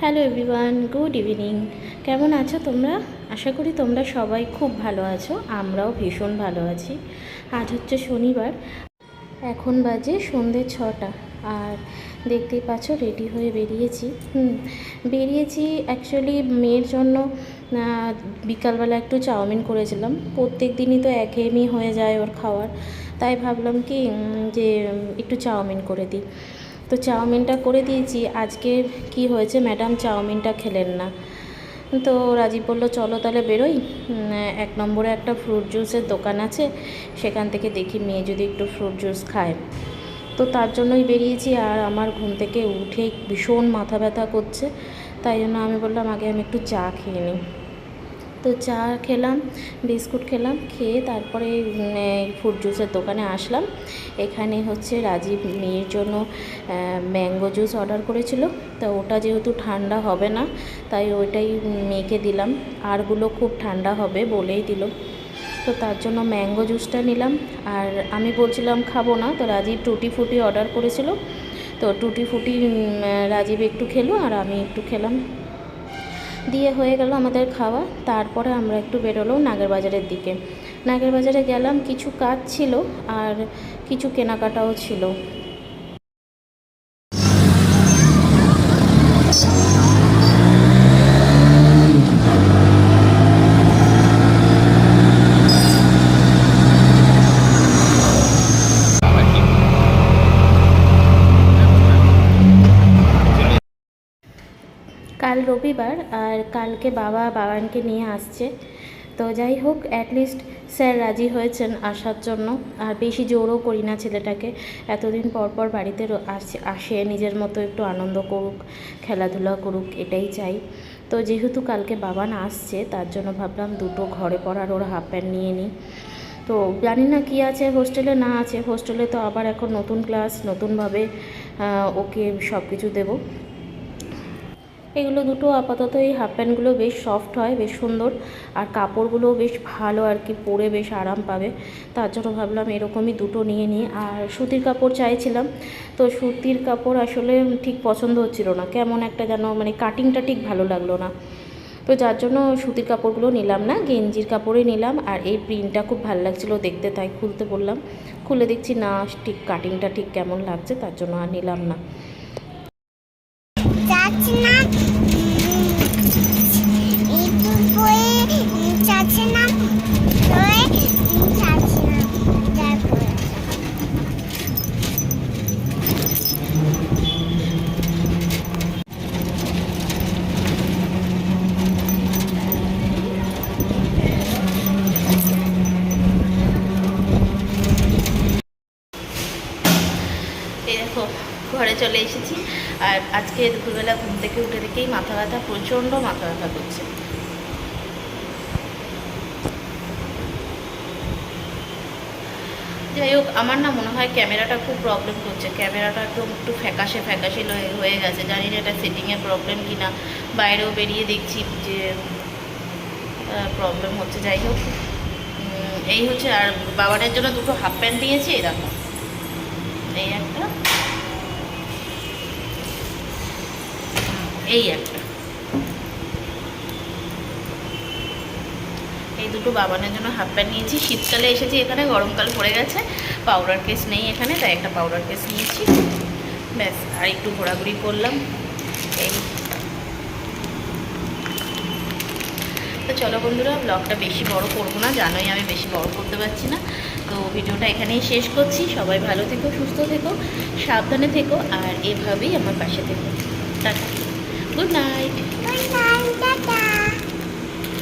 Hello everyone, good evening. কেমন আছো তোমরা? আশা করি তোমরা সবাই খুব ভালো আছো। আমরাও ভীষণ ভালো আছি। আজ হচ্ছে শনিবার, এখন বাজে সন্ধ্যে 6টা। আর দেখতেই পাচ্ছ রেডি হয়ে বেরিয়েছি অ্যাকচুয়ালি মেয়ের জন্য। বিকালবেলা একটু চাউমিন করেছিলাম। প্রত্যেক দিনই তো একঘেয়েমি হয়ে যায় ওর খাওয়ার, তাই ভাবলাম কি যে একটু চাউমিন করে দিই। তো চাউমিনটা করে দিয়েছি। আজকে কি হয়েছে, ম্যাডাম চাউমিনটা খেলেন না। তো রাজীব বলল চলো তাহলে বেরোই, 1 নম্বরে একটা ফ্রুট জুসের দোকান আছে, সেখান থেকে দেখি মেয়ে যদি একটু ফ্রুট জুস খায়। তো তার জন্যই বেরিয়েছি। আর আমার ঘুম থেকে উঠে ভীষণ মাথা ব্যথা করছে, তাই জন্য আমি বললাম আগে আমি একটু চা খেয়ে নিই। তো চা খেলাম, বিস্কুট খেলাম, খেয়ে তারপরে ফ্রুট জুসের দোকানে আসলাম। এখানে হচ্ছে রাজীব মেয়ের জন্য ম্যাঙ্গো জুস অর্ডার করেছিল। তো ওটা যেহেতু ঠান্ডা হবে না, তাই ওইটাই মেয়েকে দিলাম। আরগুলো খুব ঠান্ডা হবে বলেই দিল। তো তার জন্য ম্যাঙ্গো জুসটা নিলাম। আর আমি বলছিলাম খাবো না, তো রাজীব টুটি ফুটি অর্ডার করেছিল। তো টুটি ফুটি রাজীব একটু খেলো আর আমি একটু খেলাম, দিয়ে হয়ে গেল আমাদের খাওয়া। তারপরে আমরা একটু বেরোলো নাগেরবাজারের দিকে। নাগেরবাজারে গেলাম, কিছু কাজ ছিল আর কিছু কেনাকাটাও ছিল। কাল রবিবার, আর কালকে বাবা বাবানকে নিয়ে আসছে। তো যাই হোক, অ্যাটলিস্ট স্যার রাজি হয়েছেন আসার জন্য। আর বেশি জোরও করি না ছেলেটাকে, এতদিন পর পর বাড়িতে আসে, নিজের মতো একটু আনন্দ করুক, খেলাধুলা করুক, এটাই চাই। তো যেহেতু কালকে বাবান আসছে, তার জন্য ভাবলাম দুটো ঘরে পরার ওর হাফ প্যান্ট নিয়ে নিই। তো জানি না কী আছে হোস্টেলে, না আছে হোস্টেলে তো আবার এখন নতুন ক্লাস, নতুনভাবে ওকে সব কিছু দেবো। এগুলো দুটো আপাতত, এই হাফ প্যান্টগুলো বেশ সফট হয়, বেশ সুন্দর, আর কাপড়গুলোও বেশ ভালো আর কি, পরে বেশ আরাম পাবে। তার জন্য ভাবলাম এরকমই দুটো নিয়ে নিই। আর সুতির কাপড় চাইছিলাম, তো সুতির কাপড় আসলে ঠিক পছন্দ হচ্ছিল না, কেমন একটা যেন মানে কাটিংটা ঠিক ভালো লাগলো না। তো যার জন্য সুতির কাপড়গুলো নিলাম না, গেঞ্জির কাপড়ই নিলাম। আর এই প্রিন্টটা খুব ভালো লাগছিলো দেখতে, তাই খুলতে বললাম। খুলে দেখছি না, ঠিক কাটিংটা ঠিক কেমন লাগছে, তার জন্য আর নিলাম না। দেখো ঘরে চলে এসেছি। আর আজকে দুপুরবেলা ঘুম থেকে উঠে দেখেই মাথা ব্যথা, প্রচণ্ড মাথা ব্যথা করছে। যাই হোক, আমার না মনে হয় ক্যামেরাটা খুব প্রবলেম করছে, ক্যামেরাটা একটু ফ্যাকাশে হয়ে গেছে। জানি না এটা সেটিংয়ের প্রবলেম কি না, বাইরেও বেরিয়ে দেখছি যে প্রবলেম হচ্ছে। যাই হোক, এই হচ্ছে। আর বাবানের জন্য দুটো হাফ প্যান্ট দিয়েছি, এই দেখো, এই একটা, এই একটা, এই দুটো বাবানের জন্য হাফ প্যান্ট নিয়েছি। শীতকালে এসেছি এখানে, গরমকাল পড়ে গেছে, পাউডার কেস নেই এখানে, তাই একটা পাউডার কেস নিয়েছি। ব্যাস, আর একটু ঘোরাঘুরি করলাম এই। তো চলো বন্ধুরা, ব্লগটা বেশি বড় করবো না, জানোই আমি বেশি বড় করতে পারছি না। তো ভিডিওটা এখানেই শেষ করছি। সবাই ভালো থেকো, সুস্থ থেকো, সাবধানে থেকো, আর এভাবেই আমার পাশে থেকো। Tata, good night.